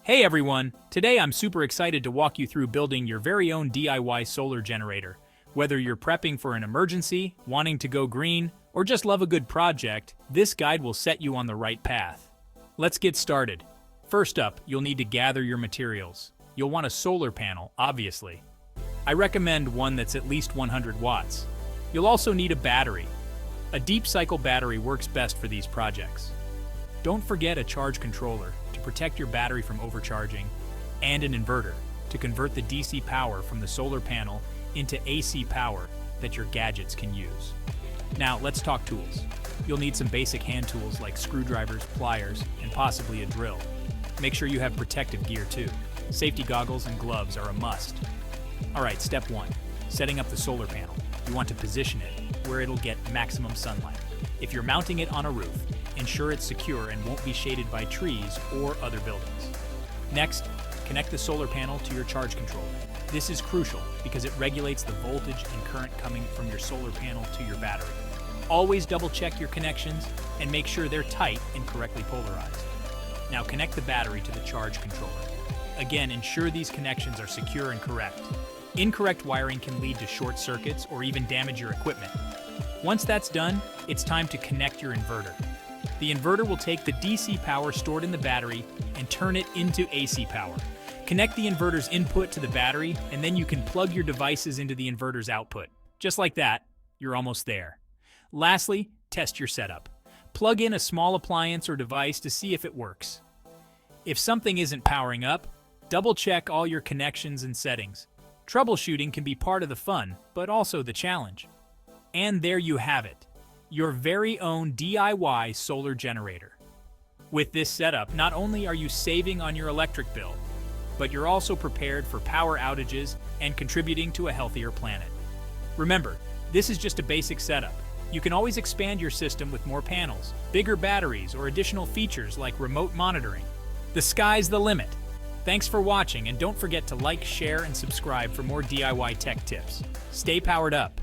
Hey everyone! Today I'm super excited to walk you through building your very own DIY solar generator. Whether you're prepping for an emergency, wanting to go green, or just love a good project, this guide will set you on the right path. Let's get started. First up, you'll need to gather your materials. You'll want a solar panel, obviously. I recommend one that's at least 100 watts. You'll also need a battery. A deep cycle battery works best for these projects. Don't forget a charge controller to protect your battery from overcharging, and an inverter to convert the DC power from the solar panel into AC power that your gadgets can use. Now let's talk tools. You'll need some basic hand tools like screwdrivers, pliers, and possibly a drill. Make sure you have protective gear too. Safety goggles and gloves are a must. Alright, step 1. Setting up the solar panel. You want to position it where it'll get maximum sunlight. If you're mounting it on a roof, ensure it's secure and won't be shaded by trees or other buildings. Next, connect the solar panel to your charge controller. This is crucial because it regulates the voltage and current coming from your solar panel to your battery. Always double check your connections and make sure they're tight and correctly polarized. Now connect the battery to the charge controller. Again, ensure these connections are secure and correct. Incorrect wiring can lead to short circuits or even damage your equipment. Once that's done, it's time to connect your inverter. The inverter will take the DC power stored in the battery and turn it into AC power. Connect the inverter's input to the battery, and then you can plug your devices into the inverter's output. Just like that, you're almost there. Lastly, test your setup. Plug in a small appliance or device to see if it works. If something isn't powering up, double-check all your connections and settings. Troubleshooting can be part of the fun, but also the challenge. And there you have it, your very own DIY solar generator. With this setup, not only are you saving on your electric bill, but you're also prepared for power outages and contributing to a healthier planet. Remember, this is just a basic setup. You can always expand your system with more panels, bigger batteries, or additional features like remote monitoring. The sky's the limit. Thanks for watching, and don't forget to like, share, and subscribe for more DIY tech tips. Stay powered up.